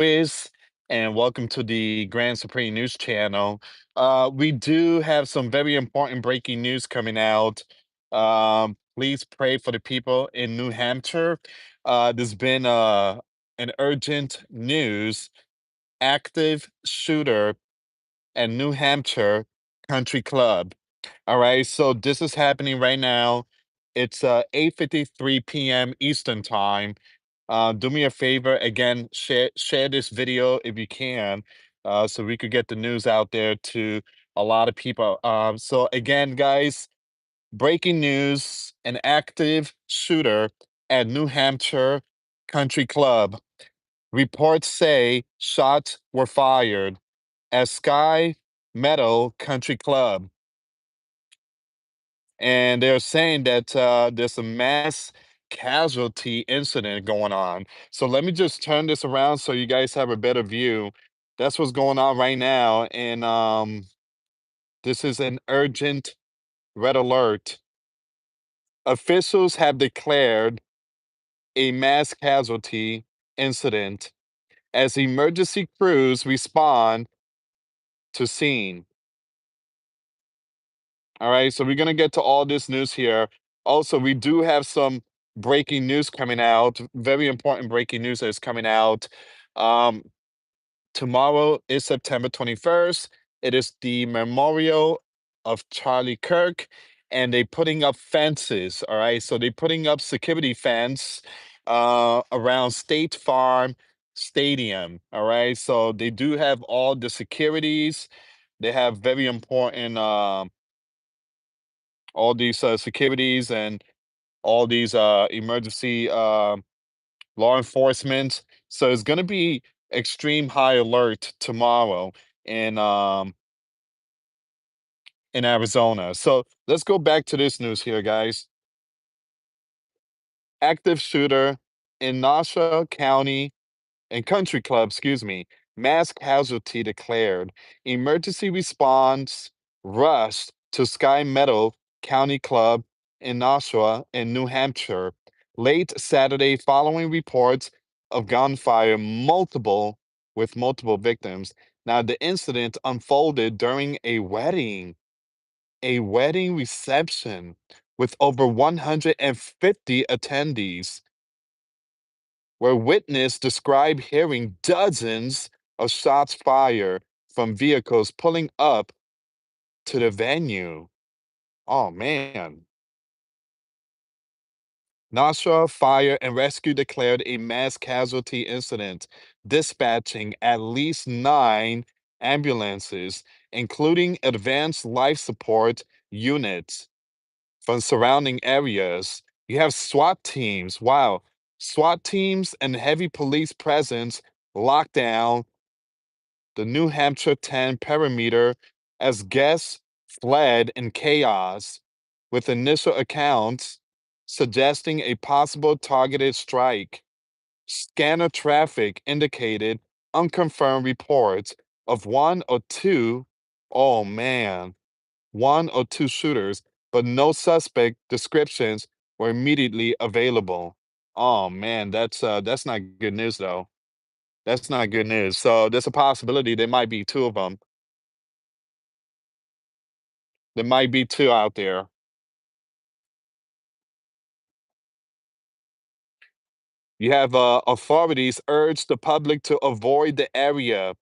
Quiz, and welcome to the Grand Supreme News Channel. We do have some very important breaking news coming out. Please pray for the people in New Hampshire. There's been an urgent news active shooter at New Hampshire Country Club. All right, so this is happening right now. It's 8:53 p.m. Eastern Time. Do me a favor, again, share this video if you can, so we could get the news out there to a lot of people. So again, guys, breaking news: an active shooter at New Hampshire Country Club. Reports say shots were fired at Sky Meadow Country Club, and they're saying that there's a mass casualty incident going on. So let me just turn this around so you guys have a better view. That's what's going on right now, and this is an urgent red alert. Officials have declared a mass casualty incident as emergency crews respond to scene. All right, so we're gonna get to all this news here. Also, we do have some breaking news coming out, very important breaking news that is coming out. Um, Tomorrow is September 21st. It is the memorial of Charlie Kirk, and they putting up fences. All right, so they're putting up security fence around State Farm Stadium. All right, so they do have all the securities. They have very important all these securities and all these emergency law enforcement. So it's going to be extreme high alert tomorrow in um, in Arizona. So let's go back to this news here, guys. Active shooter in Nassau County and Country Club, excuse me, mass casualty declared. Emergency response rushed to Sky Meadow County Club in Nashua in New Hampshire late Saturday following reports of gunfire multiple victims. Now the incident unfolded during a wedding reception with over 150 attendees where witness described hearing dozens of shots fired from vehicles pulling up to the venue. Oh man. Nassau Fire and Rescue declared a mass casualty incident, dispatching at least 9 ambulances, including advanced life support units from surrounding areas. You have SWAT teams. Wow. SWAT teams and heavy police presence locked down the New Hampshire 10 perimeter as guests fled in chaos, with initial accounts suggesting a possible targeted strike. Scanner traffic indicated unconfirmed reports of oh man, one or two shooters, but no suspect descriptions were immediately available. Oh man, that's not good news though. That's not good news. So there's a possibility there might be two of them. There might be two out there. You have authorities urge the public to avoid the area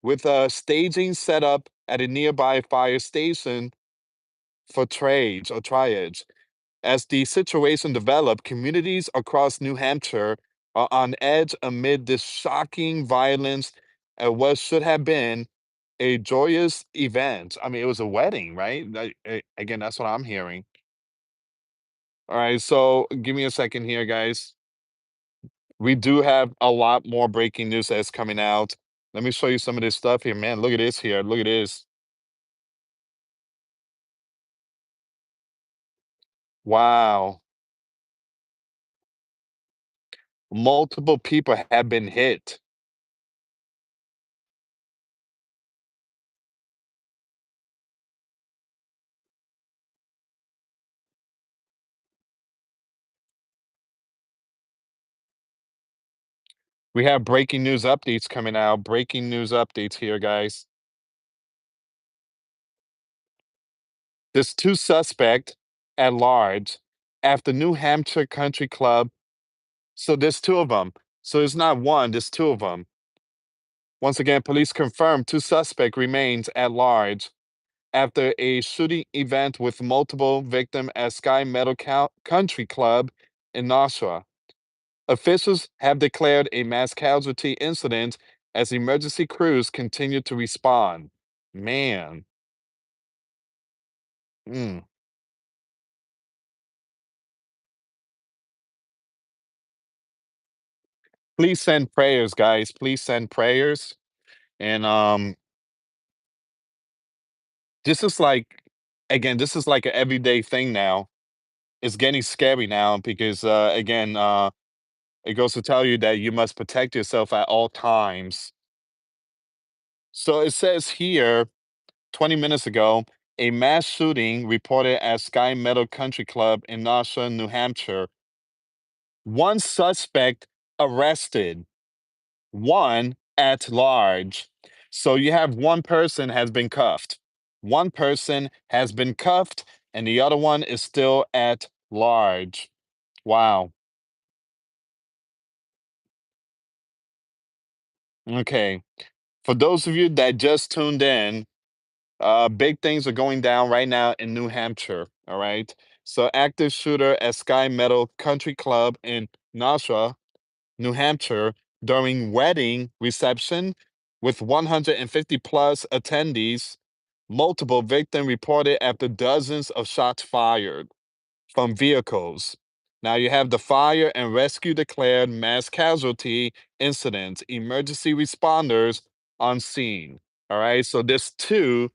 with staging set up at a nearby fire station for triage. As the situation developed, communities across New Hampshire are on edge amid this shocking violence at what should have been a joyous event. I mean, it was a wedding, right? Again, that's what I'm hearing. All right, so give me a second here, guys. We do have a lot more breaking news that's coming out. Let me show you some of this stuff here. Man, look at this here. Look at this. Wow. Multiple people have been hit. We have breaking news updates coming out. Breaking news updates here, guys. There's two suspect at large after New Hampshire Country Club. So there's two of them. So it's not one, there's two of them. Once again, police confirm two suspect remains at large after a shooting event with multiple victims at Sky Meadow Country Club in Nashua. Officials have declared a mass casualty incident as emergency crews continue to respond. Man. Mm. Please send prayers, guys. Please send prayers. And this is like again, this is like an everyday thing now. It's getting scary now because again, it goes to tell you that you must protect yourself at all times. So it says here, 20 minutes ago, a mass shooting reported at Sky Meadow Country Club in Nashua, New Hampshire. One suspect arrested, one at large. So you have one person has been cuffed. One person has been cuffed, and the other one is still at large. Wow. Okay. For those of you that just tuned in, big things are going down right now in New Hampshire. All right. So, active shooter at Sky Meadow Country Club in Nashua, New Hampshire, during wedding reception with 150 plus attendees, multiple victims reported after dozens of shots fired from vehicles. Now you have the fire and rescue declared mass casualty incident, emergency responders on scene. All right, so there's two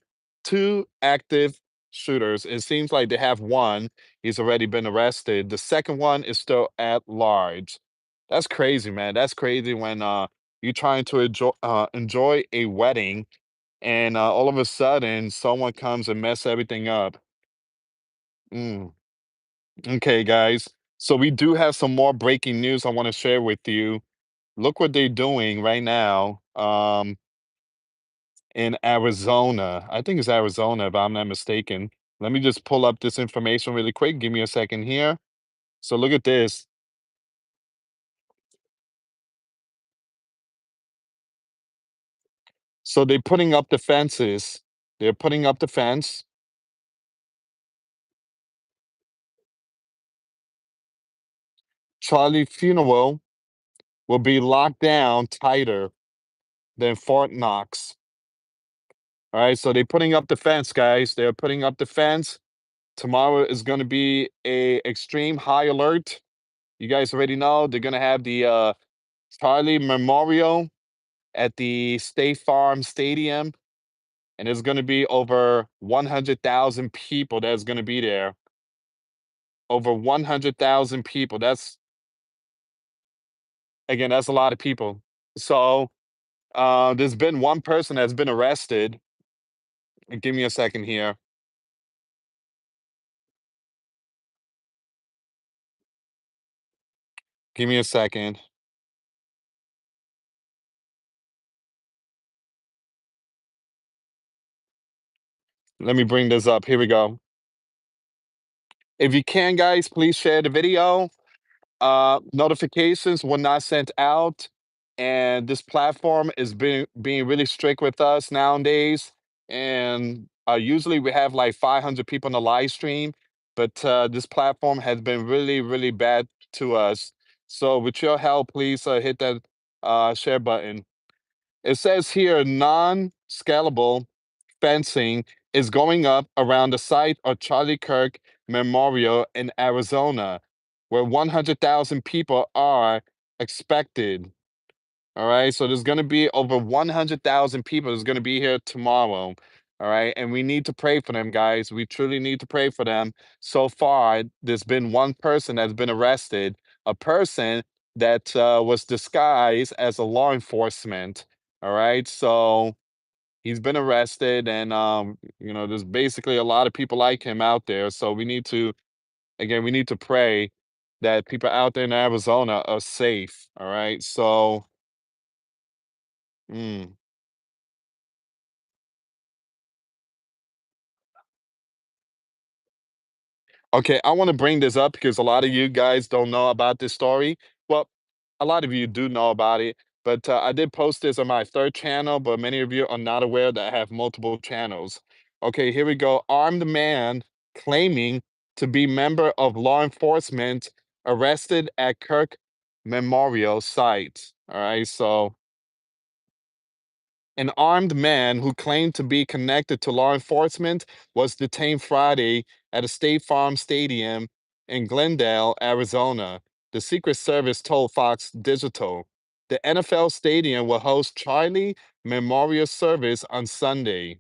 active shooters. It seems like they have one. He's already been arrested. The second one is still at large. That's crazy, man. That's crazy when you're trying to enjoy a wedding and all of a sudden someone comes and mess everything up. Mm. Okay, guys. So we do have some more breaking news I want to share with you. Look what they're doing right now in Arizona. I think it's Arizona, if I'm not mistaken. Let me just pull up this information really quick. Give me a second here. So look at this. So they're putting up the fences. They're putting up the fence. Charlie funeral will be locked down tighter than Fort Knox. All right, so they're putting up the fence, guys. They're putting up the fence. Tomorrow is going to be a extreme high alert. You guys already know they're going to have the Charlie Memorial at the State Farm Stadium, and there's going to be over 100,000 people that's going to be there. Over 100,000 people. That's again, that's a lot of people. So there's been one person that's been arrested. Give me a second here. Give me a second. Let me bring this up. Here we go. If you can, guys, please share the video. Notifications were not sent out, and this platform is being really strict with us nowadays. And usually we have like 500 people on the live stream, but this platform has been really, really bad to us. So with your help, please hit that share button. It says here non-scalable fencing is going up around the site of Charlie Kirk Memorial in Arizona, where 100,000 people are expected. All right, so there's going to be over 100,000 people that's going to be here tomorrow. All right, and we need to pray for them, guys. We truly need to pray for them. So far, there's been one person that's been arrested, a person that was disguised as a law enforcement. All right, so he's been arrested, and there's basically a lot of people like him out there. So we need to, again, we need to pray that people out there in Arizona are safe. All right, so. Mm. Okay, I want to bring this up because a lot of you guys don't know about this story. Well, a lot of you do know about it, but I did post this on my third channel, but many of you are not aware that I have multiple channels. Okay, here we go. Armed man claiming to be member of law enforcement arrested at Kirk Memorial Site. All right, so an armed man who claimed to be connected to law enforcement was detained Friday at a State Farm stadium in Glendale, Arizona. The Secret Service told Fox Digital. The NFL stadium will host Charlie Memorial Service on Sunday.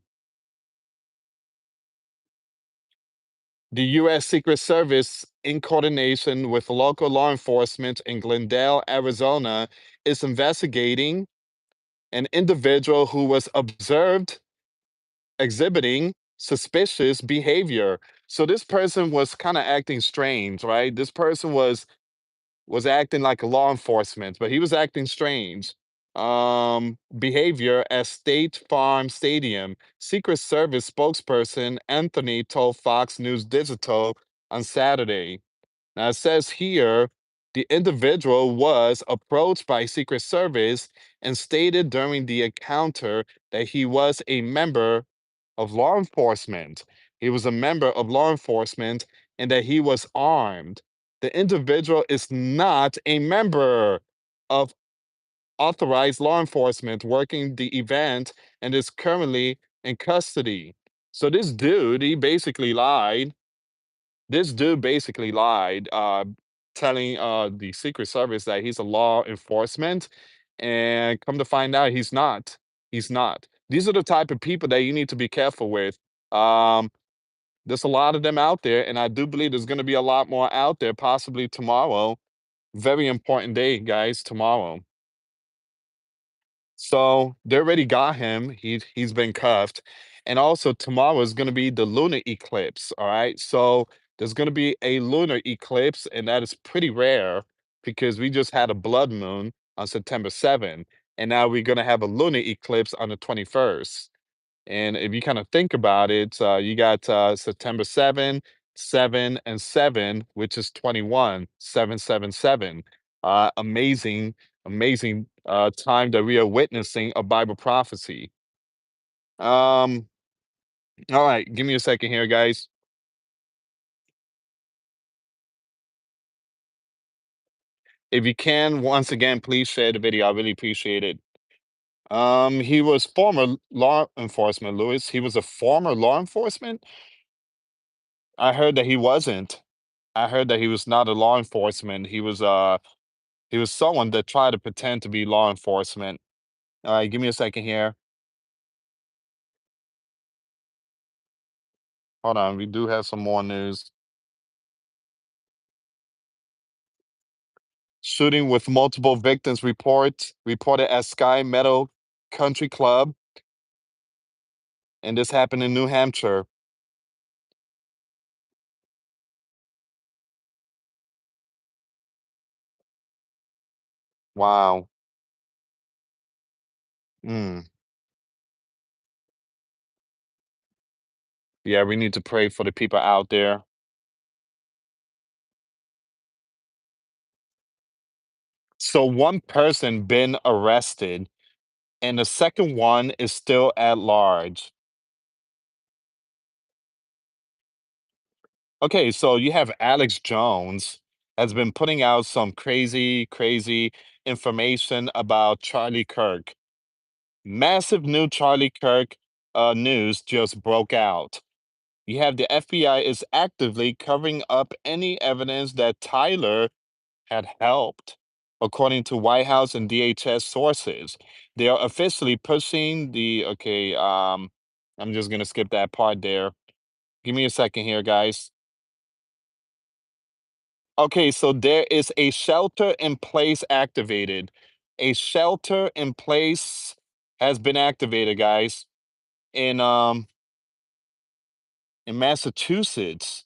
The U.S. Secret Service, in coordination with local law enforcement in Glendale, Arizona, is investigating an individual who was observed exhibiting suspicious behavior. So this person was kind of acting strange, right? This person was acting like a law enforcement, but he was acting strange. Behavior at State Farm Stadium. Secret Service spokesperson Anthony told Fox News Digital on Saturday. Now it says here the individual was approached by Secret Service and stated during the encounter that he was a member of law enforcement. He was a member of law enforcement and that he was armed. The individual is not a member of authorized law enforcement working the event and is currently in custody. So this dude, he basically lied. This dude basically lied, telling the Secret Service that he's a law enforcement, and come to find out he's not. He's not. These are the type of people that you need to be careful with. Um, there's a lot of them out there, and I do believe there's going to be a lot more out there, possibly tomorrow. Very important day, guys, tomorrow. So they already got him. He's been cuffed. And also tomorrow is going to be the lunar eclipse. All right. So there's going to be a lunar eclipse, and that is pretty rare because we just had a blood moon on September 7th. And now we're going to have a lunar eclipse on the 21st. And if you kind of think about it, you got September 7, 7, and 7, which is 21, 777. Amazing, amazing time that we are witnessing a Bible prophecy. Um, all right, give me a second here, guys. If you can, once again, please share the video. I really appreciate it. He was former law enforcement, Lewis. He was a former law enforcement. I heard that he wasn't. I heard that he was not a law enforcement. He was someone that tried to pretend to be law enforcement. All right, give me a second here. Hold on, we do have some more news. Shooting with multiple victims reported at Sky Meadow Country Club, and this happened in New Hampshire. Wow. Mm. Yeah, we need to pray for the people out there. So one person been arrested, and the second one is still at large. Okay, so you have Alex Jones has been putting out some crazy, crazy information about Charlie Kirk. Massive new Charlie Kirk news just broke out. You have the FBI is actively covering up any evidence that Tyler had helped, according to White House and DHS sources. They are officially pushing the okay. I'm just gonna skip that part there. Give me a second here, guys. Okay, so there is a shelter in place activated. A shelter in place has been activated, guys, in in Massachusetts.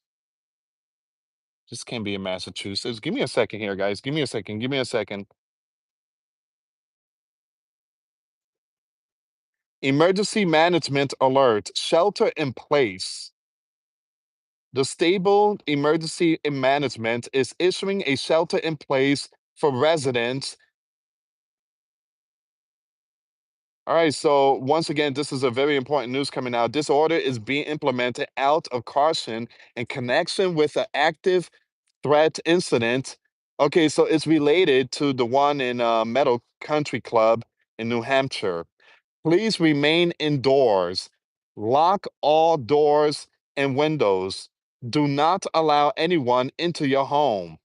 This can't be in Massachusetts. Give me a second here, guys. Give me a second. Give me a second. Emergency management alert, shelter in place. The stable emergency management is issuing a shelter in place for residents. All right, so once again, this is a very important news coming out. This order is being implemented out of caution in connection with an active threat incident. Okay, so it's related to the one in Meadow Country Club in New Hampshire. Please remain indoors. Lock all doors and windows. Do not allow anyone into your home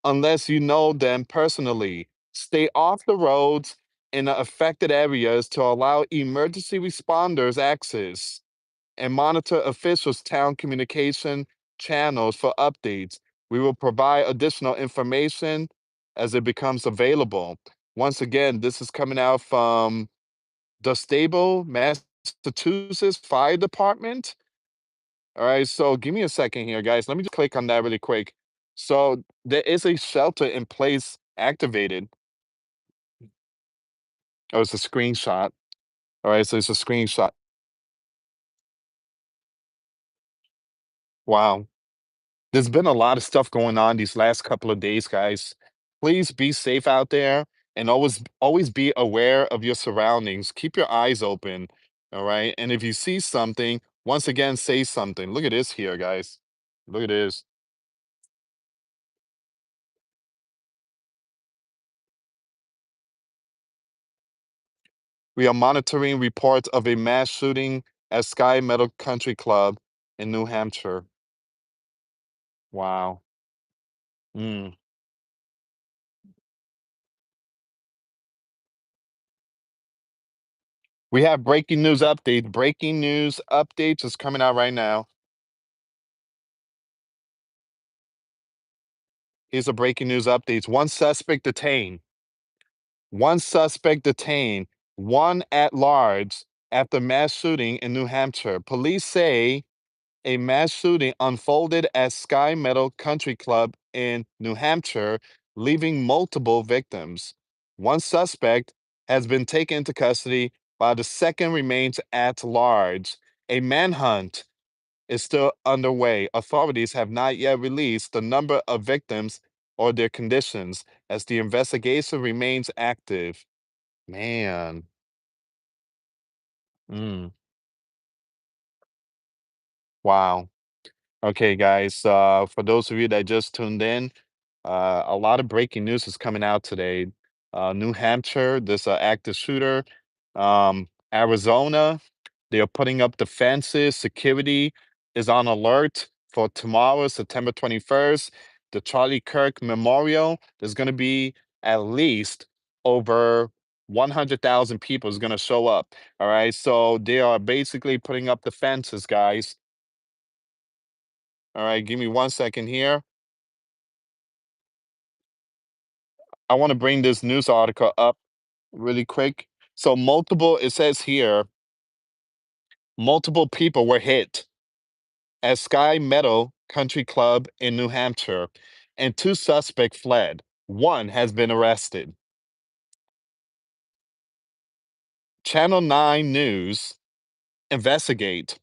unless you know them personally. Stay off the roads in the affected areas to allow emergency responders access and monitor officials' town communication channels for updates. We will provide additional information as it becomes available. Once again, this is coming out from the Stable, Massachusetts Fire Department. All right, so give me a second here, guys. Let me just click on that really quick. So there is a shelter in place activated. Oh, it's a screenshot. All right, so it's a screenshot. Wow. There's been a lot of stuff going on these last couple of days, guys. Please be safe out there and always be aware of your surroundings. Keep your eyes open, all right? And if you see something, once again, say something. Look at this here, guys. Look at this. We are monitoring reports of a mass shooting at Sky Meadow Country Club in New Hampshire. Wow. Mm. We have breaking news update. Breaking news updates is coming out right now. Here's a breaking news updates. One suspect detained. One suspect detained. One at large after mass shooting in New Hampshire. Police say a mass shooting unfolded at Sky Meadow Country Club in New Hampshire, leaving multiple victims. One suspect has been taken into custody while the second remains at large. A manhunt is still underway. Authorities have not yet released the number of victims or their conditions as the investigation remains active. Man. Mm, wow. Okay, guys. For those of you that just tuned in, a lot of breaking news is coming out today. New Hampshire, this active shooter. Arizona, they are putting up the fences. Security is on alert for tomorrow, September 21st. The Charlie Kirk Memorial. There's going to be at least over 100,000 people is going to show up. All right. So they are basically putting up the fences, guys. All right. Give me 1 second here. I want to bring this news article up really quick. So it says here, multiple people were hit at Sky Meadow Country Club in New Hampshire, and two suspects fled. One has been arrested. Channel 9 News investigate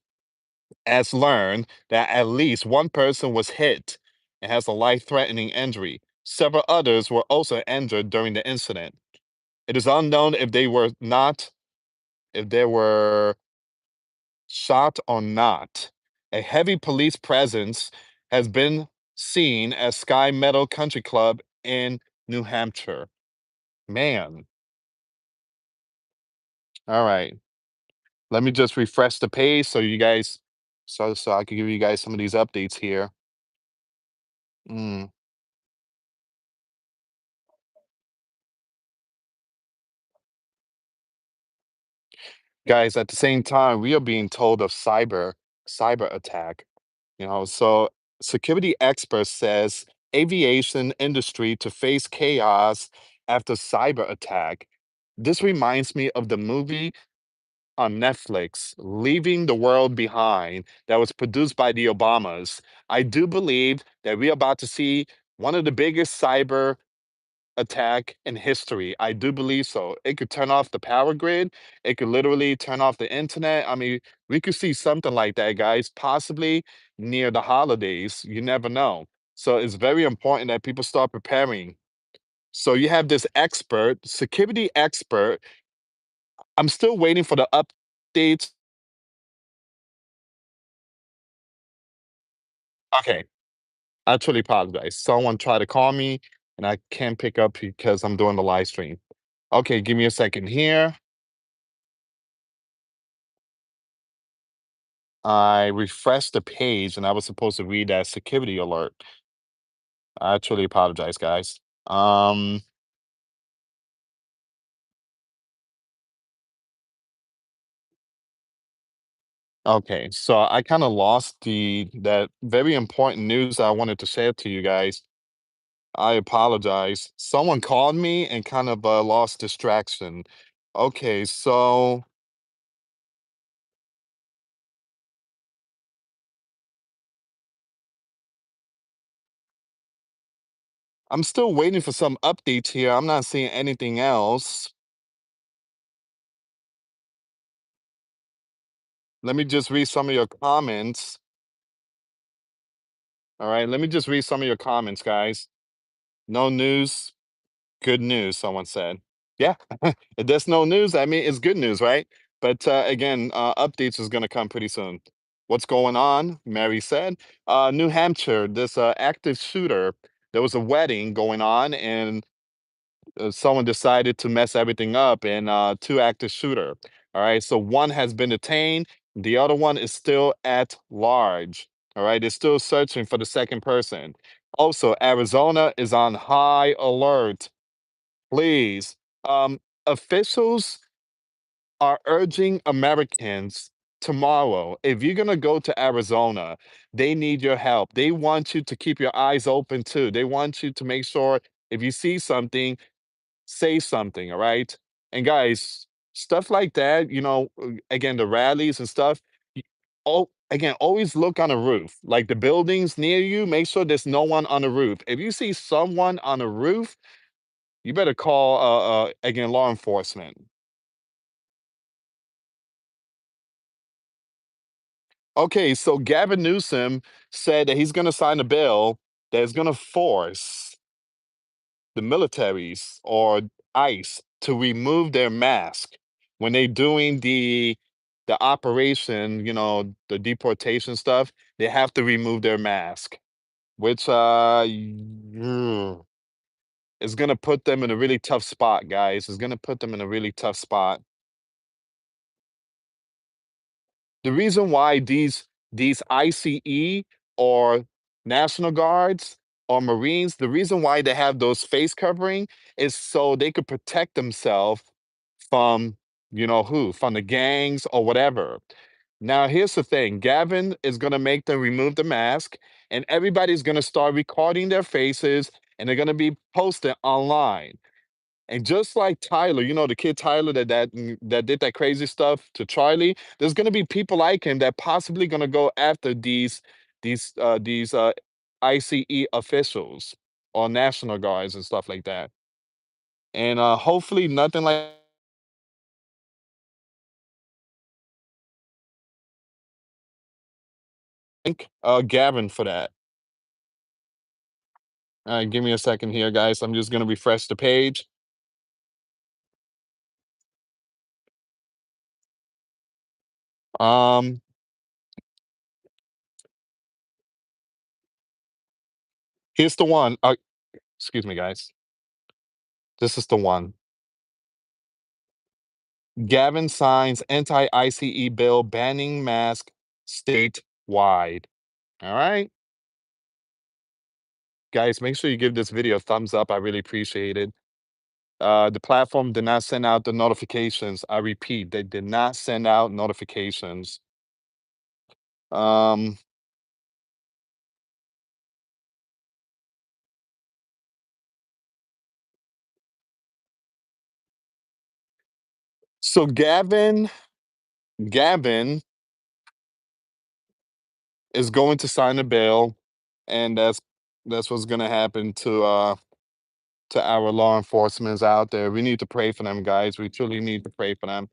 has learned that at least one person was hit and has a life-threatening injury. Several others were also injured during the incident. It is unknown if they were shot or not. A heavy police presence has been seen at Sky Meadow Country Club in New Hampshire. Man, all right. Let me just refresh the page so you guys, so I can give you guys some of these updates here. Mm. Guys, at the same time, we are being told of cyber attack. So security expert says aviation industry to face chaos after cyber attack. This reminds me of the movie on Netflix, Leaving the World Behind, that was produced by the Obamas. I do believe that we're about to see one of the biggest cyber attack in history. I do believe so. It could turn off the power grid. It could literally turn off the internet. I mean, we could see something like that, guys, possibly near the holidays. You never know. So it's very important that people start preparing. So you have this expert, security expert. I'm still waiting for the updates. Okay, I truly apologize. Someone tried to call me and I can't pick up because I'm doing the live stream. Okay, give me a second here. I refreshed the page and I was supposed to read that security alert. I truly apologize, guys. Okay, so I kind of lost the that very important news I wanted to share to you guys. I apologize. Someone called me and kind of lost distraction. Okay, so I'm still waiting for some updates here. I'm not seeing anything else. Let me just read some of your comments. All right, let me just read some of your comments, guys. No news, good news, someone said. Yeah, if there's no news, I mean, it's good news, right? But again, updates is going to come pretty soon. What's going on? Mary said. New Hampshire, this active shooter, there was a wedding going on, and someone decided to mess everything up, and two active shooter. All right, so one has been detained, the other one is still at large. All right, they're still searching for the second person. Also, Arizona is on high alert. Please. Officials are urging Americans tomorrow, if you're going to go to Arizona, they need your help. They want you to keep your eyes open too. They want you to make sure if you see something, say something, all right? And guys, stuff like that, again, the rallies and stuff, oh, again, always look on a roof. Like the buildings near you, make sure there's no one on the roof. If you see someone on the roof, you better call again law enforcement. Okay, so Gavin Newsom said that he's going to sign a bill that's going to force the militaries or ICE to remove their mask when they're doing the operation, the deportation stuff. They have to remove their mask, which is going to put them in a really tough spot, guys. It's going to put them in a really tough spot. The reason why these ICE or National Guards or Marines, the reason why they have those face covering is so they could protect themselves from who, from the gangs or whatever. Now, here's the thing: Gavin is gonna make them remove the mask, and everybody's gonna start recording their faces, and they're gonna be posted online. And just like Tyler, the kid Tyler that did that crazy stuff to Charlie, there's gonna be people like him that possibly gonna go after these ICE officials or National Guards and stuff like that. And hopefully nothing like thank Gavin for that. Give me a second here, guys. I'm just gonna refresh the page. Um, here's the one. Excuse me, guys. This is the one. Gavin signs anti-ICE bill banning mask statewide. All right. Guys, make sure you give this video a thumbs up. I really appreciate it. The platform did not send out the notifications. I repeat, they did not send out notifications. Um, so Gavin is going to sign a bill, and that's what's gonna happen to to our law enforcements out there. We need to pray for them, guys. We truly need to pray for them.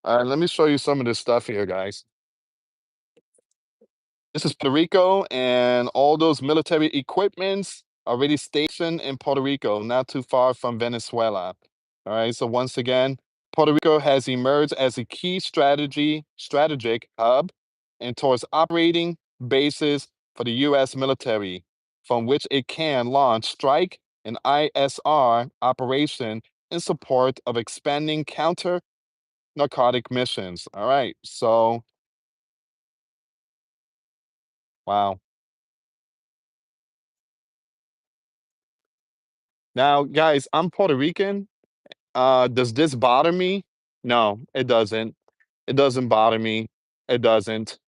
Let me show you some of this stuff here, guys. This is Puerto Rico, and all those military equipments already stationed in Puerto Rico, not too far from Venezuela. All right. So once again, Puerto Rico has emerged as a key strategic hub and towards operating bases for the U.S. military, from which it can launch strike and ISR operation in support of expanding counter narcotic missions. All right. So wow. Now, guys, I'm Puerto Rican. Does this bother me? No, it doesn't. It doesn't bother me. It doesn't.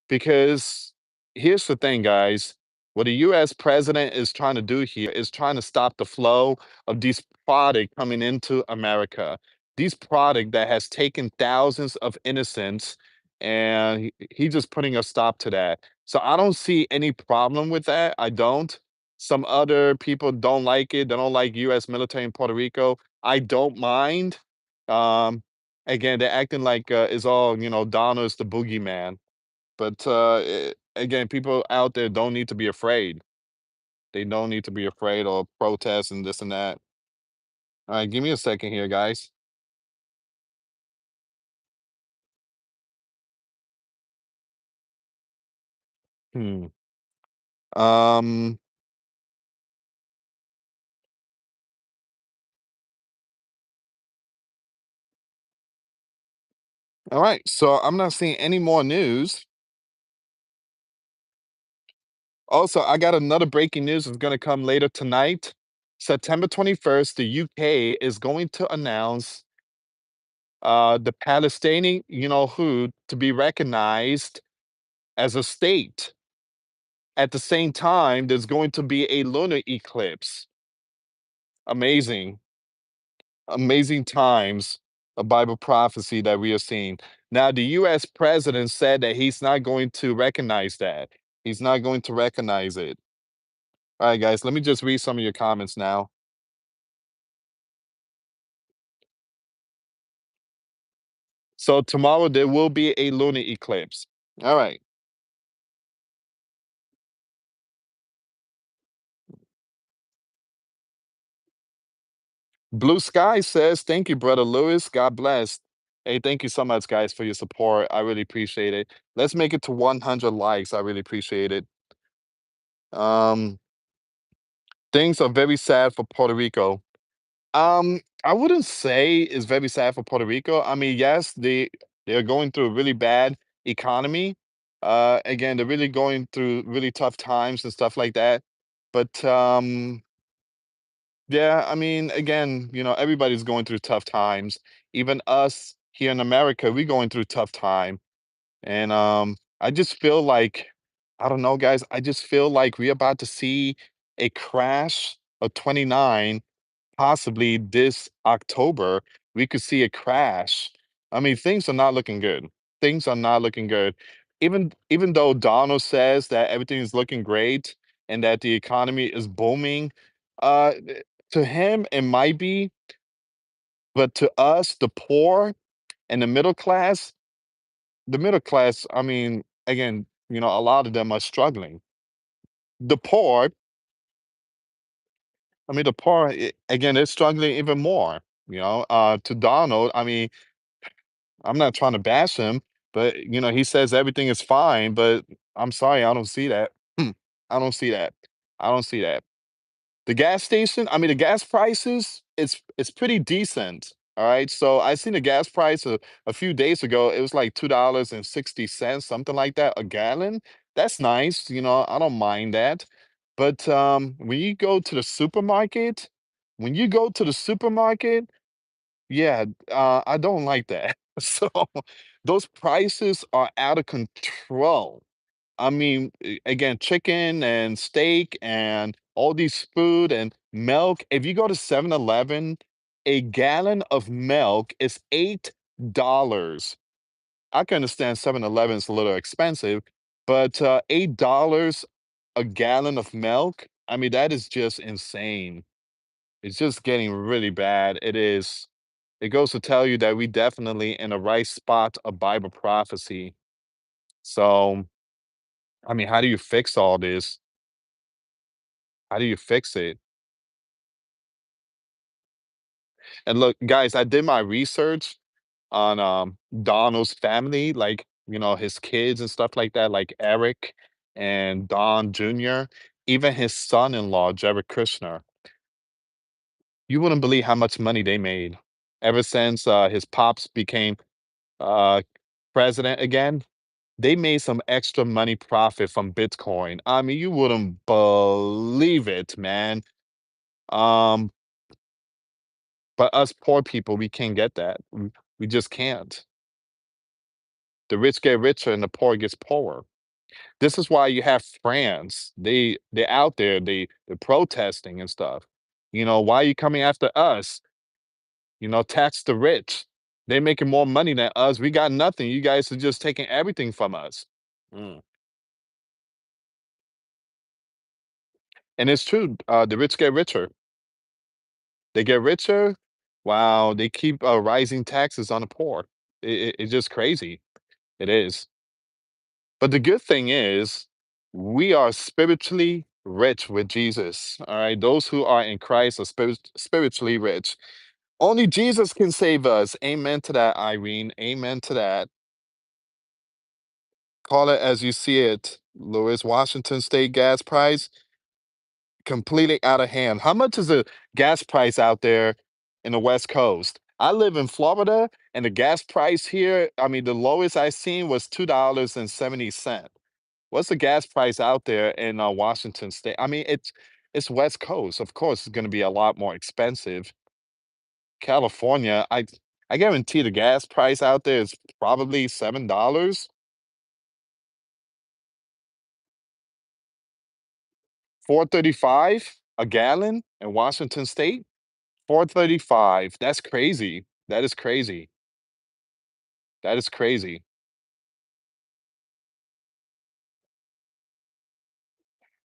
Because here's the thing, guys. What the US president is trying to do here is trying to stop the flow of these product coming into America. These product that has taken thousands of innocents, and he just putting a stop to that. So I don't see any problem with that. I don't. Some other people don't like it. They don't like US military in Puerto Rico. I don't mind. Um, Again, they're acting like it's all, Donald's the boogeyman. But again, people out there don't need to be afraid. They don't need to be afraid or protest and this and that. All right, give me a second here, guys. Hmm. Um. All right. So I'm not seeing any more news. Also, I got another breaking news that's going to come later tonight. September 21st, the UK is going to announce the Palestinian, who to be recognized as a state. At the same time, there's going to be a lunar eclipse. Amazing. Amazing times of Bible prophecy that we are seeing. Now, the US president said that he's not going to recognize that. He's not going to recognize it. All right, guys, let me just read some of your comments now. So, tomorrow there will be a lunar eclipse. All right. Blue Sky says, thank you, Brother Lewis. God bless. Hey, thank you so much, guys, for your support. I really appreciate it. Let's make it to 100 likes. I really appreciate it. Um, things are very sad for Puerto Rico. I wouldn't say it's very sad for Puerto Rico. I mean, yes, they're going through a really bad economy. Again, they're really going through really tough times and stuff like that. But yeah, I mean, again, everybody's going through tough times. Even us here in America, we're going through tough time. And I just feel like, I don't know, guys, I just feel like we're about to see a crash of 29. Possibly this October, we could see a crash. I mean, things are not looking good. Things are not looking good. Even though Donald says that everything is looking great and that the economy is booming, to him it might be, but to us, the poor and the middle class, I mean, again, a lot of them are struggling. The poor, I mean, the poor, again, they're struggling even more. To Donald, I mean, I'm not trying to bash him, but he says everything is fine, but I'm sorry, I don't see that. I don't see that. I don't see that. The gas station, I mean, the gas prices, it's pretty decent. All right. So I seen the gas price a few days ago. It was like $2.60, something like that, a gallon. That's nice. I don't mind that. But when you go to the supermarket, when you go to the supermarket, yeah, I don't like that. So those prices are out of control. I mean, again, chicken and steak and all these food and milk. If you go to 7-Eleven, a gallon of milk is $8. I can understand 7-Eleven is a little expensive, but $8 a gallon of milk, I mean, that is just insane. It's just getting really bad. It is. It goes to tell you that we definitely in the right spot of Bible prophecy. So, I mean, how do you fix all this? How do you fix it? And look, guys, I did my research on Donald's family, like, his kids and stuff like that, like Eric and Don Jr., even his son-in-law, Jared Kushner. You wouldn't believe how much money they made ever since his pops became uh, president again. They made some extra money profit from Bitcoin. I mean, you wouldn't believe it, man. Um, but us poor people, we can't get that. We just can't. The rich get richer and the poor gets poorer. This is why you have France. They're out there, they're protesting and stuff. Why are you coming after us? Tax the rich. They're making more money than us. We got nothing. You guys are just taking everything from us. Mm. And it's true. The rich get richer. They get richer. Wow, they keep rising taxes on the poor. It's just crazy. It is. But the good thing is, we are spiritually rich with Jesus. All right. Those who are in Christ are spiritually rich. Only Jesus can save us. Amen to that, Irene. Amen to that. Call it as you see it. Lewis, Washington State gas price completely out of hand. How much is the gas price out there in the West Coast? I live in Florida, and the gas price here, I mean, the lowest I seen was $2.70. What's the gas price out there in Washington State? I mean, it's West Coast. Of course, it's going to be a lot more expensive. California, I guarantee the gas price out there is probably $7. 4.35 a gallon in Washington State. 4.35. That's crazy. That is crazy. That is crazy.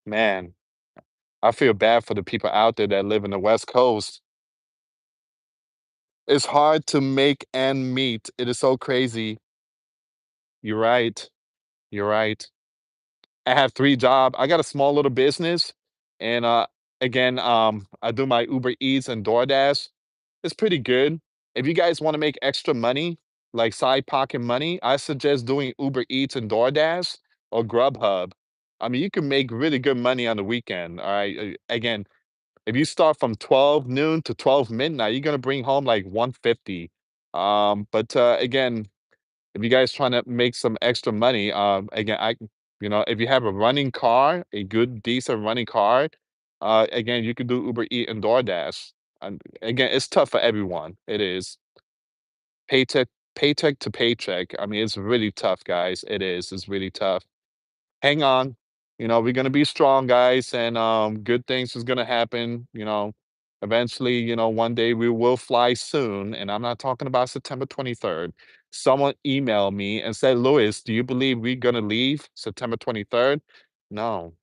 Man, I feel bad for the people out there that live in the West Coast. It's hard to make end meet. It is so crazy. You're right. You're right. I have 3 job. I got a small little business, and, again, I do my Uber Eats and DoorDash. It's pretty good. If you guys wanna make extra money, like side pocket money, I suggest doing Uber Eats and DoorDash or Grubhub. I mean, you can make really good money on the weekend, alright? Again, if you start from 12 noon to 12 midnight, you're gonna bring home, like, 150. But, again, if you guys trying to make some extra money, again, if you have a running car, a good, decent running car, again, you can do Uber Eat and DoorDash. And again, it's tough for everyone. It is paycheck, paycheck to paycheck. I mean, it's really tough, guys. It is. It's really tough. Hang on. We're gonna be strong, guys, and good things is gonna happen. Eventually, one day we will fly soon, and I'm not talking about September 23rd. Someone emailed me and said, "Louis, do you believe we're gonna leave September 23rd?" No.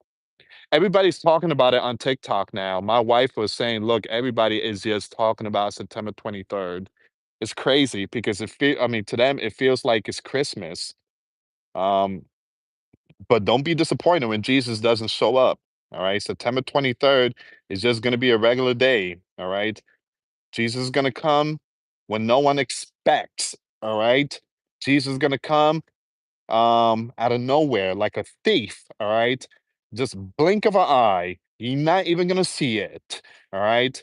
Everybody's talking about it on TikTok now. My wife was saying, "Look, everybody is just talking about September 23rd." It's crazy because I mean, to them, it feels like it's Christmas. Um, but don't be disappointed when Jesus doesn't show up. All right. September 23rd is just going to be a regular day. All right. Jesus is going to come when no one expects. All right. Jesus is going to come out of nowhere like a thief. All right. Just blink of an eye. You're not even going to see it. All right.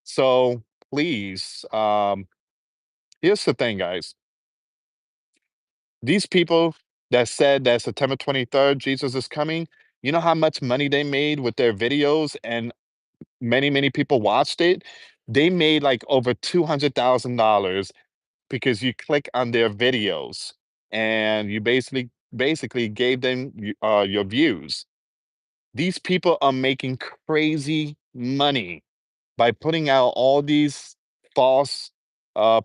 So please, here's the thing, guys. These people that said that September 23rd, Jesus is coming, you know how much money they made with their videos and many, many people watched it? They made like over $200,000 because you click on their videos and you basically gave them your views. These people are making crazy money by putting out all these false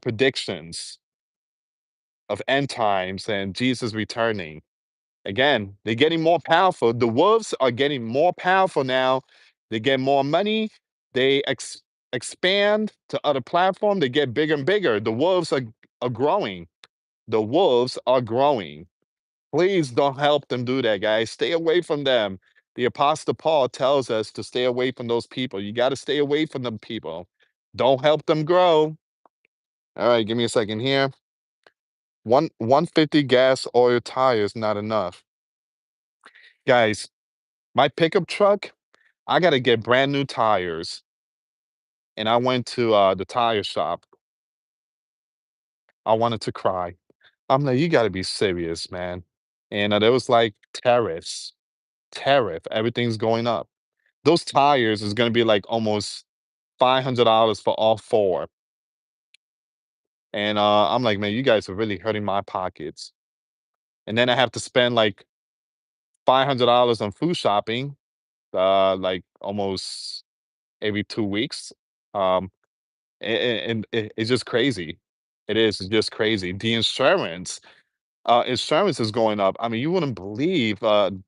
predictions of end times and Jesus returning. Again, they're getting more powerful. The wolves are getting more powerful now. They get more money. They expand to other platform. They get bigger and bigger. The wolves are growing. The wolves are growing. Please don't help them do that, guys. Stay away from them. The Apostle Paul tells us to stay away from those people. You got to stay away from them people. Don't help them grow. All right, give me a second here. 150 gas oil tires not enough. Guys, my pickup truck, I got to get brand new tires. And I went to the tire shop. I wanted to cry. I'm like, you got to be serious, man. And there was like tariffs, everything's going up. Those tires is going to be like almost $500 for all four. And I'm like, man, you guys are really hurting my pockets. And then I have to spend like $500 on food shopping, like almost every 2 weeks. Um, and it's just crazy. It is it's just crazy. The insurance is going up. I mean, you wouldn't believe the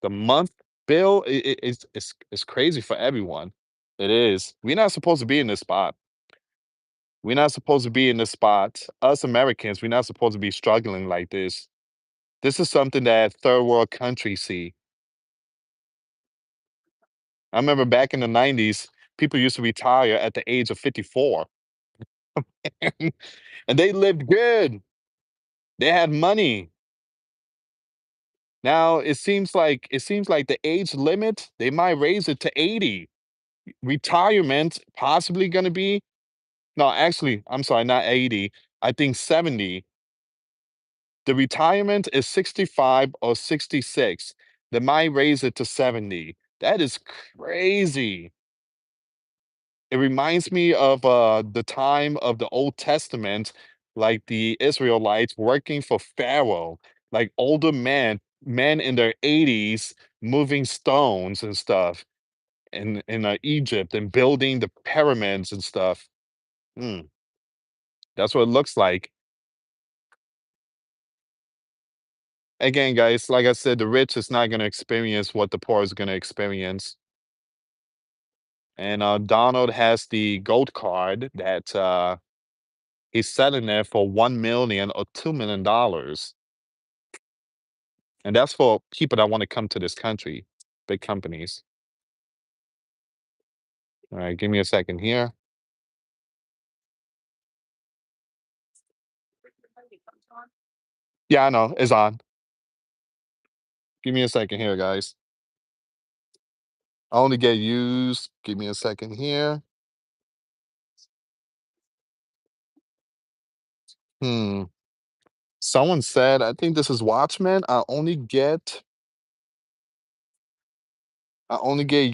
month bill. It's crazy for everyone. It is. We're not supposed to be in this spot. We're not supposed to be in this spot. Us Americans, we're not supposed to be struggling like this. This is something that third world countries see. I remember back in the 90s, people used to retire at the age of 54. And they lived good. They had money. Now it seems like the age limit, they might raise it to 80. Retirement possibly gonna be no, actually, I'm sorry, not 80. I think 70. The retirement is 65 or 66. They might raise it to 70. That is crazy. It reminds me of the time of the Old Testament, like the Israelites working for Pharaoh, like older men in their 80s moving stones and stuff in Egypt and building the pyramids and stuff. Mm, that's what it looks like. Again, guys, like I said, the rich is not going to experience what the poor is going to experience. And Donald has the gold card that he's selling it for 1 million or $2 million, and that's for people that want to come to this country, big companies. All right, give me a second here. Yeah, I know it's on. Give me a second here, guys. I only get used. Give me a second here. Hmm. Someone said, I think this is Watchmen. I only get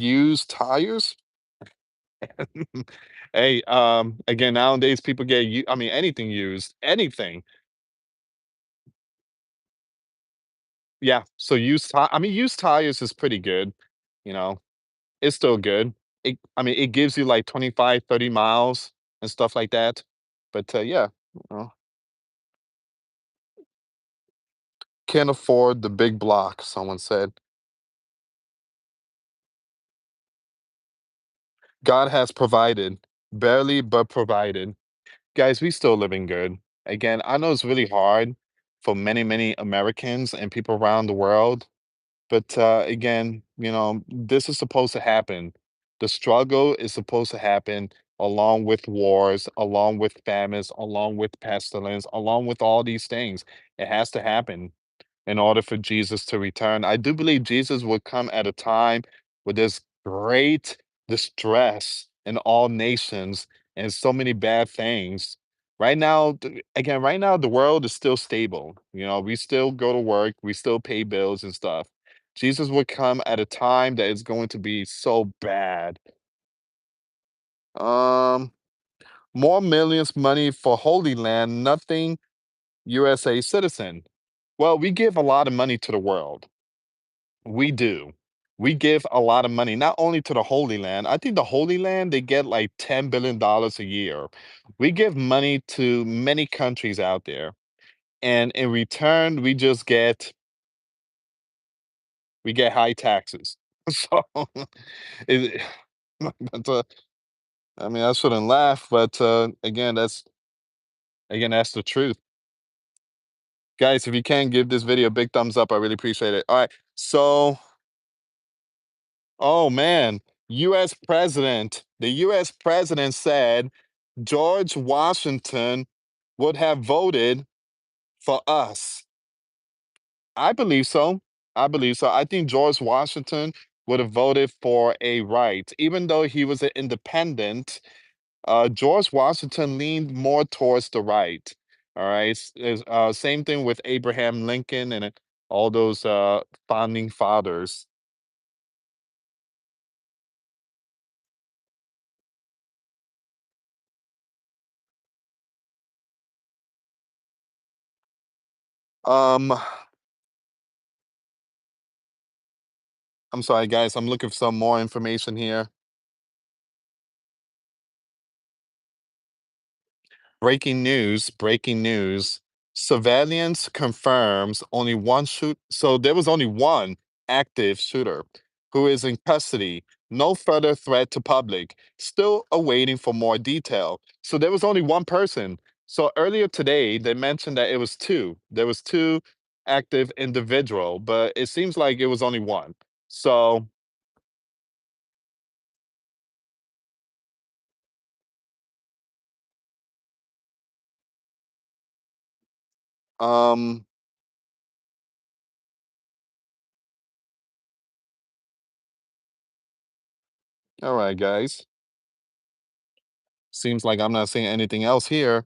used tires. Hey, again, nowadays people I mean, anything used, anything. Yeah. So I mean, used tires is pretty good. You know, it's still good. I mean, it gives you like 25, 30 miles and stuff like that. But yeah, well, can't afford the big block. Someone said, God has provided, barely, but provided. Guys, we still living good. Again, I know it's really hard for many, many Americans and people around the world. But again, this is supposed to happen. The struggle is supposed to happen along with wars, along with famines, along with pestilence, along with all these things. It has to happen in order for Jesus to return. I do believe Jesus would come at a time with this great distress in all nations and so many bad things. Right now, again, right now, the world is still stable. We still go to work, we still pay bills and stuff. Jesus would come at a time that is going to be so bad. Um, More millions money for Holy Land, nothing USA citizen. Well, we give a lot of money to the world. We do. We give a lot of money, not only to the Holy Land. I think the Holy Land, they get like $10 billion a year. We give money to many countries out there. And in return, we get high taxes. So it, I mean, I shouldn't laugh, but again, that's the truth. Guys, if you can give this video a big thumbs up, I really appreciate it. All right. So, oh man, the US president said George Washington would have voted for us. I believe so. I believe so. I think George Washington would have voted for a right. Even though he was an independent, George Washington leaned more towards the right. All right. Same thing with Abraham Lincoln and all those founding fathers. Um, I'm sorry, guys. I'm looking for some more information here. Breaking news, breaking news. Surveillance confirms only one shoot. So there was only one active shooter who is in custody. No further threat to public. Still awaiting for more detail. So there was only one person. So earlier today, they mentioned that it was two. There was two active individual, but it seems like it was only one. So, um, all right, guys. Seems like I'm not seeing anything else here.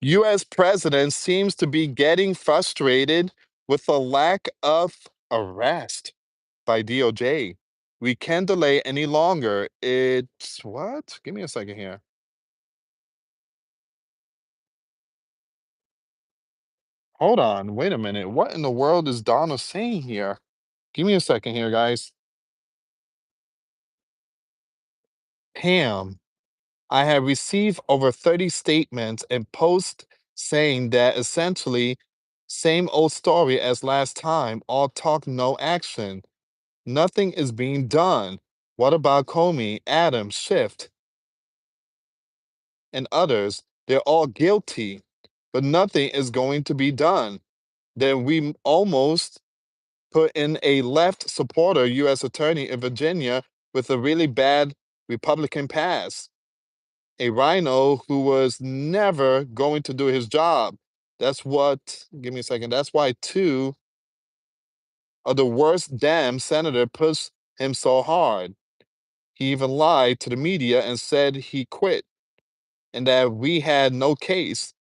US president seems to be getting frustrated with the lack of arrest by DOJ. We can't delay any longer. It's what? Give me a second here. Hold on. Wait a minute. What in the world is Donna saying here? Give me a second here, guys. Pam, I have received over 30 statements and posts saying that essentially same old story as last time, all talk, no action. Nothing is being done. What about Comey, Adams, Schiff, and others? They're all guilty, but nothing is going to be done. Then we almost put in a left supporter U.S. attorney in Virginia with a really bad Republican past, a rhino who was never going to do his job. That's what, give me a second, that's why two of the worst damn senator pushed him so hard. He even lied to the media and said he quit and that we had no case.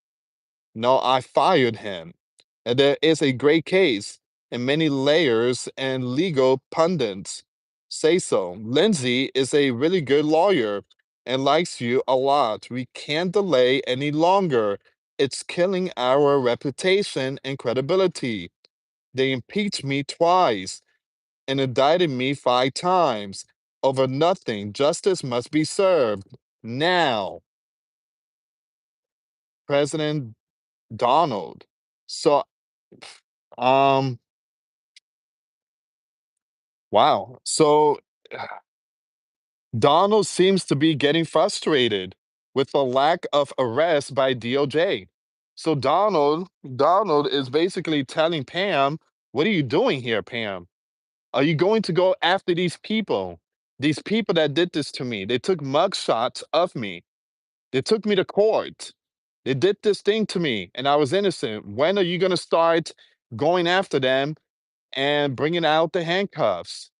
No, I fired him. And there is a great case, and many layers and legal pundits say so. Lindsay is a really good lawyer and likes you a lot. We can't delay any longer. It's killing our reputation and credibility. They impeached me twice and indicted me 5 times over nothing. Justice must be served now. President Donald. So, um, wow. So Donald seems to be getting frustrated with the lack of arrest by DOJ. So Donald is basically telling Pam, "What are you doing here, Pam? Are you going to go after these people? These people that did this to me. They took mug shots of me. They took me to court. They did this thing to me, and I was innocent. When are you going to start going after them and bringing out the handcuffs?"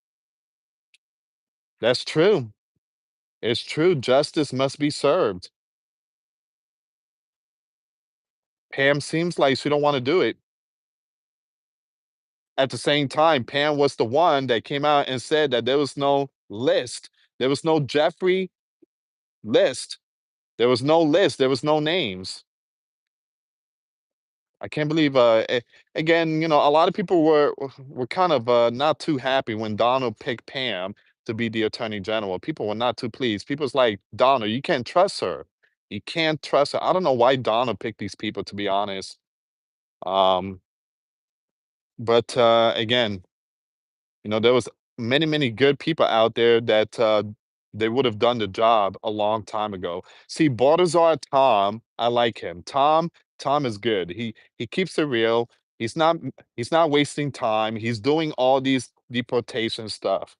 That's true. It's true. Justice must be served. Pam seems like she don't want to do it. At the same time, Pam was the one that came out and said that there was no list. There was no Jeffrey list. There was no list. There was no names. I can't believe. Again, a lot of people were kind of not too happy when Donald picked Pam to be the Attorney General. People were not too pleased. People's like, Donald, you can't trust her. You can't trust her. I don't know why Donald picked these people, to be honest. Um, but again, there was many, many good people out there that they would have done the job a long time ago. See, Baltazar Tom, I like him. Tom is good. He keeps it real. He's not wasting time. He's doing all these deportation stuff.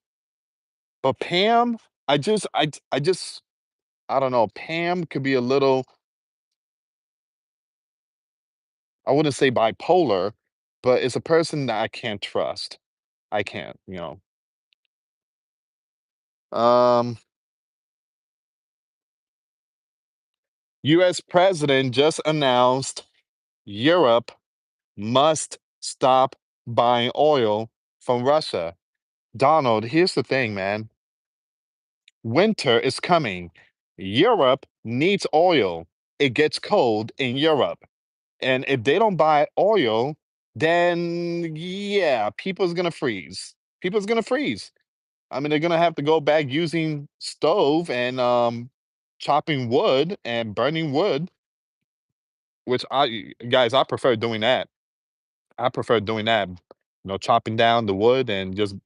But Pam, I just I don't know. Pam could be a little, I wouldn't say bipolar, but it's a person that I can't trust. I can't, you know. Um, US president just announced Europe must stop buying oil from Russia. Donald, here's the thing, man. Winter is coming. Europe needs oil. It gets cold in Europe. And if they don't buy oil, then yeah, people's gonna freeze. People's gonna freeze. I mean, they're gonna have to go back using stove and chopping wood and burning wood, which I prefer doing that. I prefer doing that. You know, chopping down the wood and just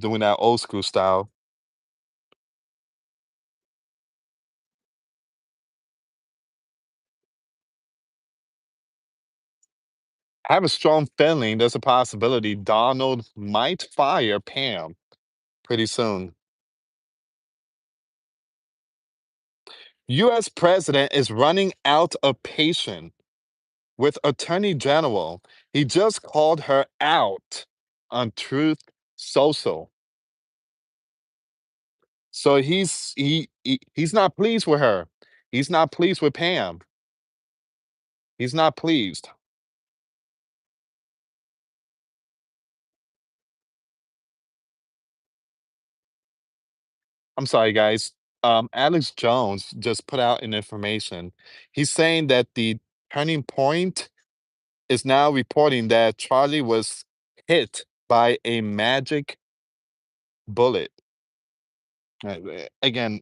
doing that old school style. I have a strong feeling there's a possibility Donald might fire Pam pretty soon. US president is running out of patience with Attorney General. He just called her out on Truth Social. So he's not pleased with her. He's not pleased with Pam. He's not pleased. I'm sorry, guys. Alex Jones just put out an information. He's saying that the turning point is now reporting that Charlie was hit by a magic bullet. Again,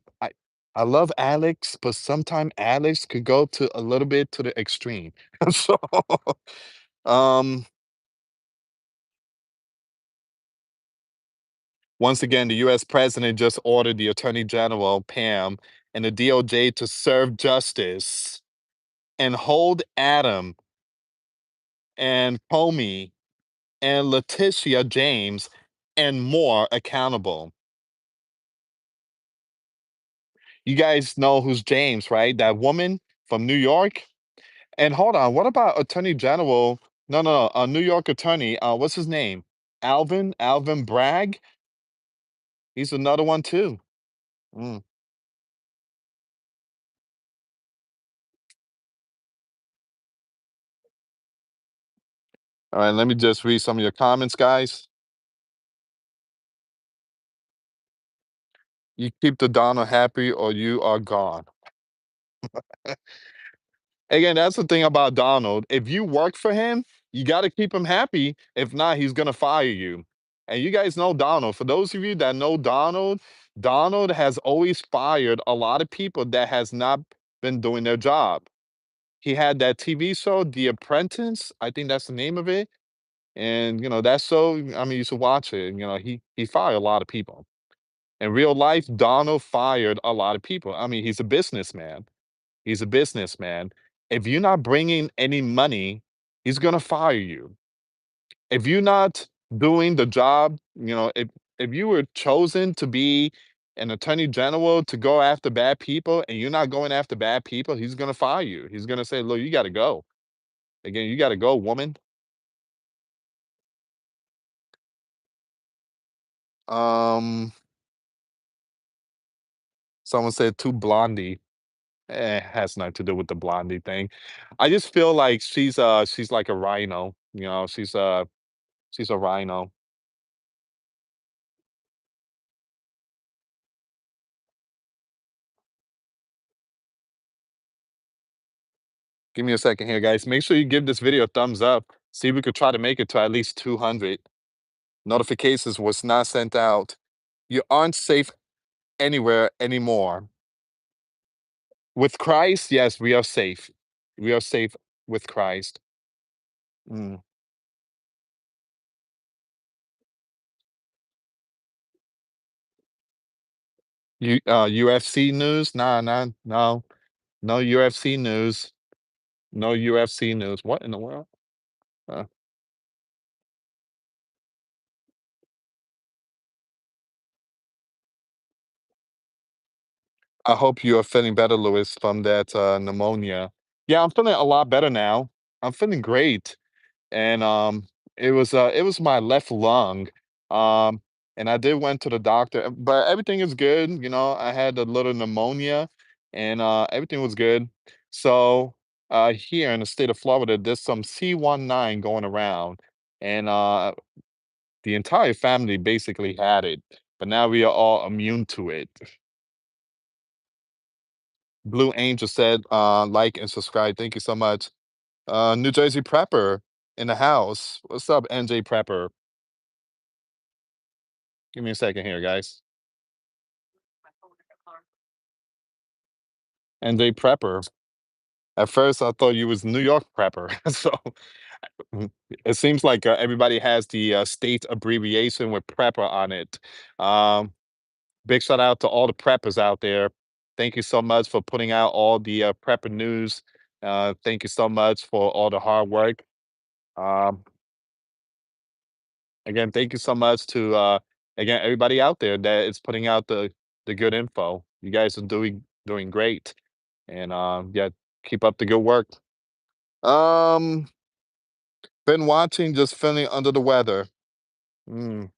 I love Alex, but sometimes Alex could go to a little bit to the extreme. So, um, once again, the U.S. president just ordered the Attorney General Pam and the DOJ to serve justice and hold Adam and Comey and Letitia James and more accountable. You guys know who's James, right? That woman from New York. And hold on, what about Attorney General? No, no, no, New York attorney. What's his name? Alvin Bragg. He's another one too. Mm. All right, let me just read some of your comments, guys. You keep the Donald happy, or you are gone. Again, that's the thing about Donald. If you work for him, you got to keep him happy. If not, he's gonna fire you. And you guys know Donald. For those of you that know Donald, Donald has always fired a lot of people that has not been doing their job. He had that TV show, The Apprentice. I think that's the name of it. And you know, that show, I mean, you should watch it. You know, he fired a lot of people. In real life, Donald fired a lot of people. I mean, he's a businessman. He's a businessman. If you're not bringing any money, he's gonna fire you. If you're not doing the job, you know, if you were chosen to be an attorney general to go after bad people and you're not going after bad people, he's gonna fire you. He's gonna say, "Look, you got to go. Again, you got to go, woman." Um, someone said too blondie. Has nothing to do with the blondie thing. I just feel like she's like a rhino. You know, she's a rhino. Give me a second here, guys. Make sure you give this video a thumbs up. See if we could try to make it to at least 200. Notifications was not sent out. You aren't safe anywhere anymore. With Christ, yes, we are safe. We are safe with Christ. Mm. UFC news? Nah, nah, no, no UFC news. No UFC news. What in the world? Uh, I hope you are feeling better, Louis, from that pneumonia. Yeah, I'm feeling a lot better now. I'm feeling great. And it was my left lung. Um and I did went to the doctor, but everything is good. I had a little pneumonia and everything was good. So here in the state of Florida, there's some C19 going around, and the entire family basically had it, but now we are all immune to it. Blue Angel said, like and subscribe. Thank you so much. New Jersey Prepper in the house. What's up, NJ Prepper? Give me a second here, guys. NJ Prepper. At first, I thought you was New York Prepper. So it seems like everybody has the state abbreviation with Prepper on it. Um, Big shout out to all the preppers out there. Thank you so much for putting out all the prepper news. Thank you so much for all the hard work. Um, Again, thank you so much to again everybody out there that is putting out the good info. You guys are doing great, and yeah, keep up the good work. Um, been watching, just feeling under the weather. Mm,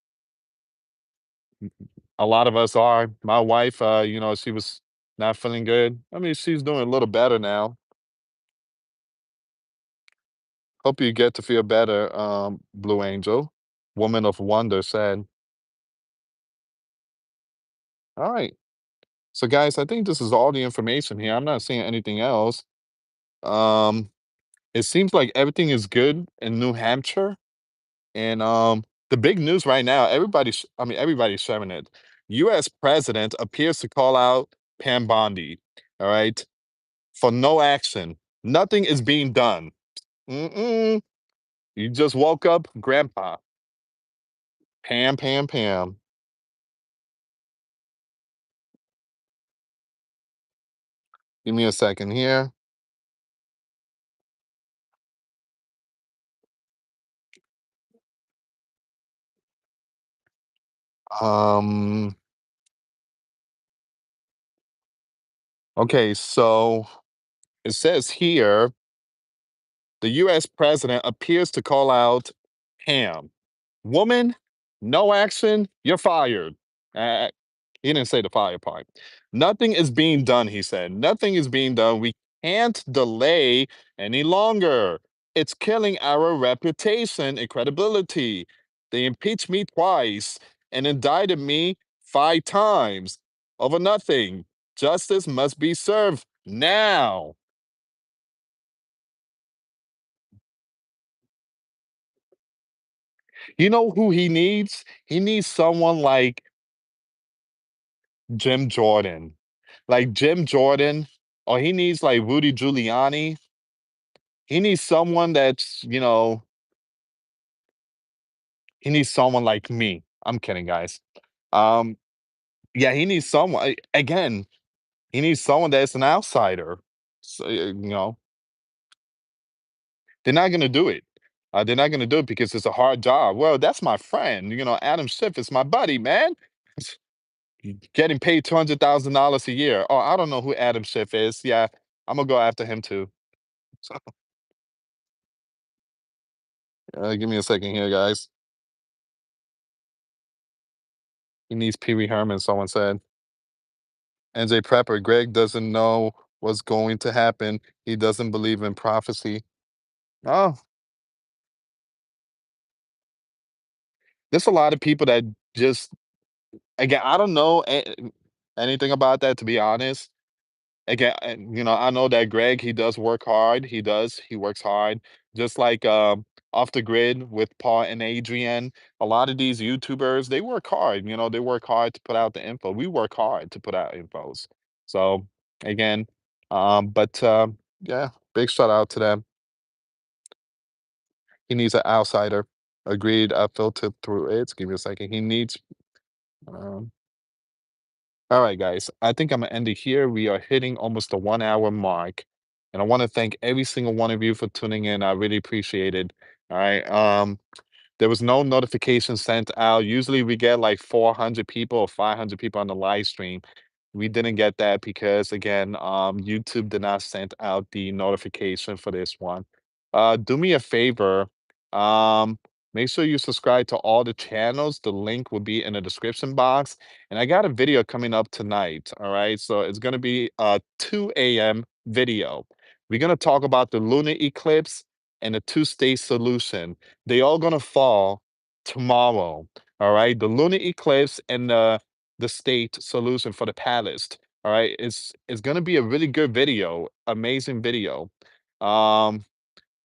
a lot of us are. My wife, she was not feeling good. I mean, she's doing a little better now. Hope you get to feel better, Blue Angel. Woman of Wonder said. All right. So, guys, I think this is all the information here. I'm not seeing anything else. Um, it seems like everything is good in New Hampshire. And the big news right now, everybody's sharing it. US president appears to call out Pam Bondi, all right, for no action. Nothing is being done. Mm-mm. You just woke up, Grandpa. Pam, Pam, Pam. Give me a second here. Um, okay, so it says here the US president appears to call out Pam. Woman, no action, you're fired. Uh, he didn't say the fire part. Nothing is being done, he said. Nothing is being done. We can't delay any longer. It's killing our reputation and credibility. They impeached me twice and indicted me 5 times over nothing. Justice must be served now. You know who he needs? He needs someone like Jim Jordan. Like Jim Jordan, or he needs like Rudy Giuliani. He needs someone he needs someone like me. I'm kidding, guys. Um, yeah, he needs someone again, he needs someone that's an outsider. So, they're not gonna do it. They're not gonna do it because it's a hard job. Well, that's my friend. Adam Schiff is my buddy, man. Getting paid $200,000 a year. Oh, I don't know who Adam Schiff is. Yeah, I'm gonna go after him too. So, give me a second here, guys. He needs Pee Wee Herman, someone said. NJ Prepper, Greg doesn't know what's going to happen. He doesn't believe in prophecy. Oh, there's a lot of people that just, again, I don't know anything about that, to be honest. Again, I know that Greg, he does work hard. He does. He works hard. Just like Off the Grid with Paul and Adrian. A lot of these YouTubers, they work hard. They work hard to put out the info. We work hard to put out infos. So again, but yeah, big shout out to them. He needs an outsider. Agreed. I filtered through it. Give me a second. He needs. Um, All right, guys. I think I'm gonna end it here. We are hitting almost the 1 hour mark. And I want to thank every single one of you for tuning in. I really appreciate it. All right. There was no notification sent out. Usually we get like 400 people or 500 people on the live stream. We didn't get that because again, YouTube did not send out the notification for this one. Do me a favor. Um, Make sure you subscribe to all the channels. The link will be in the description box. And I got a video coming up tonight. All right. So it's gonna be a 2 a.m. video. We're gonna talk about the lunar eclipse and the two-state solution. They all gonna fall tomorrow. All right. The lunar eclipse and the state solution for the palace. All right. It's gonna be a really good video, amazing video. Um,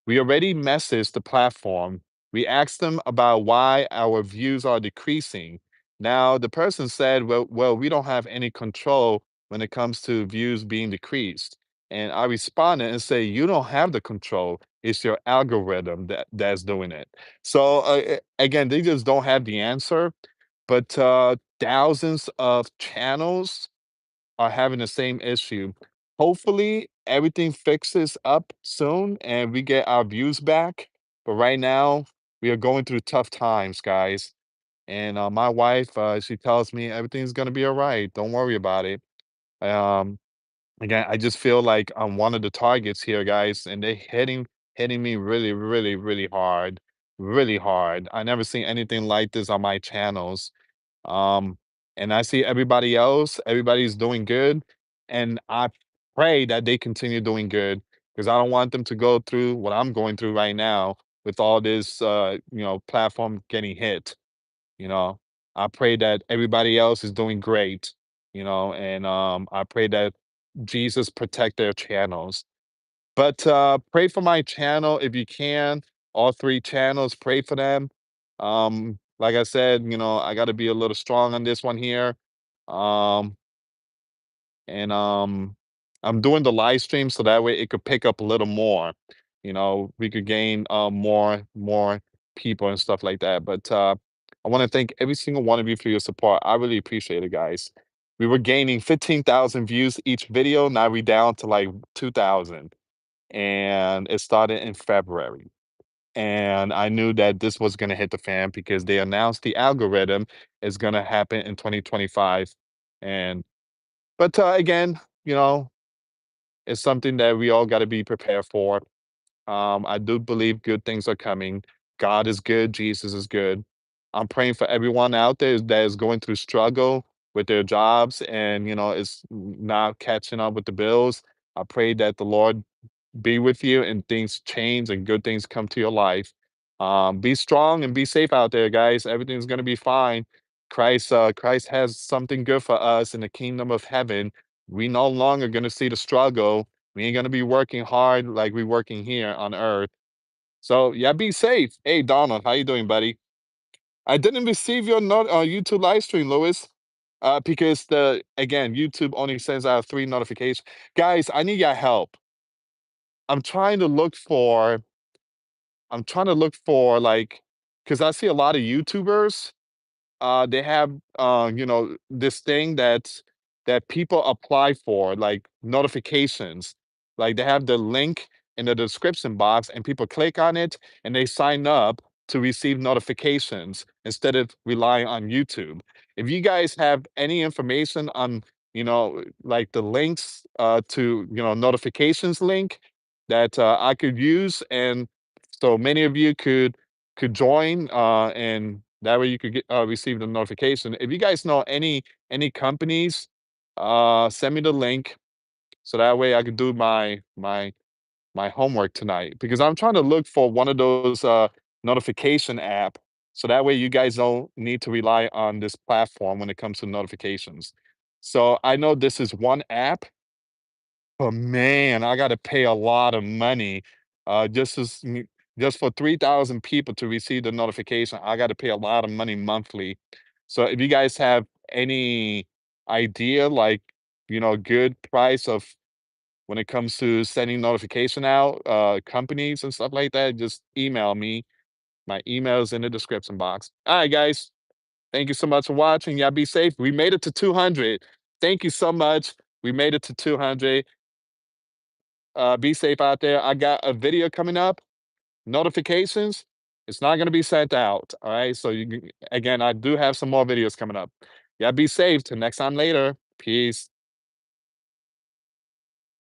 we already messaged the platform. We asked them about why our views are decreasing. Now, the person said, well, we don't have any control when it comes to views being decreased. And I responded and say, you don't have the control. It's your algorithm that's doing it. So again, they just don't have the answer. But thousands of channels are having the same issue. Hopefully, everything fixes up soon and we get our views back. But right now, we are going through tough times, guys. And my wife, she tells me everything's gonna be all right. Don't worry about it. Um, Again, I just feel like I'm one of the targets here, guys, and they hitting me really, really, really hard, really hard. I never seen anything like this on my channels. Um, and I see everybody's doing good, and I pray that they continue doing good because I don't want them to go through what I'm going through right now with all this, platform getting hit. You know, I pray that everybody else is doing great. And I pray that Jesus protect their channels. But pray for my channel if you can. All three channels, pray for them. Like I said, I got to be a little strong on this one here. Um, and I'm doing the live stream so that way it could pick up a little more. We could gain more people and stuff like that. But I want to thank every single one of you for your support. I really appreciate it, guys. We were gaining 15,000 views each video. Now we down to like 2,000, and it started in February. And I knew that this was going to hit the fan because they announced the algorithm is going to happen in 2025. And but again, you know, it's something that we all got to be prepared for. I do believe good things are coming. God is good. Jesus is good. I'm praying for everyone out there that is going through struggle with their jobs and is not catching up with the bills. I pray that the Lord be with you and things change and good things come to your life. Be strong and be safe out there, guys. Everything's gonna be fine. Christ has something good for us in the kingdom of heaven. We no longer gonna see the struggle. We ain't gonna be working hard like we working here on earth. So yeah, be safe. Hey Donald, how you doing, buddy? I didn't receive your YouTube live stream, Louis. Because the again, YouTube only sends out 3 notifications. Guys, I need your help. I'm trying to look for I'm trying to look for like, because I see a lot of YouTubers, they have this thing that people apply for, like notifications. Like they have the link in the description box and people click on it and they sign up to receive notifications instead of relying on YouTube. If you guys have any information on, like the links to, notifications link that I could use, and so many of you could join, and that way you could get receive the notification. If you guys know any companies, send me the link so that way I could do my homework tonight because I'm trying to look for one of those notification app so that way you guys don't need to rely on this platform when it comes to notifications. So I know this is one app, but man, I gotta pay a lot of money, just for 3,000 people to receive the notification, I gotta pay a lot of money monthly. So if you guys have any idea, like, good price of when it comes to sending notification out, companies and stuff like that, just email me. My email is in the description box. Alright, guys. Thank you so much for watching. Y'all be safe. We made it to 200. thank you so much. We made it to 200. Be safe out there. I got a video coming up. Notifications. It's not going to be sent out. All right. So again, I do have some more videos coming up. Yeah. Be safe. Till next time later. Peace.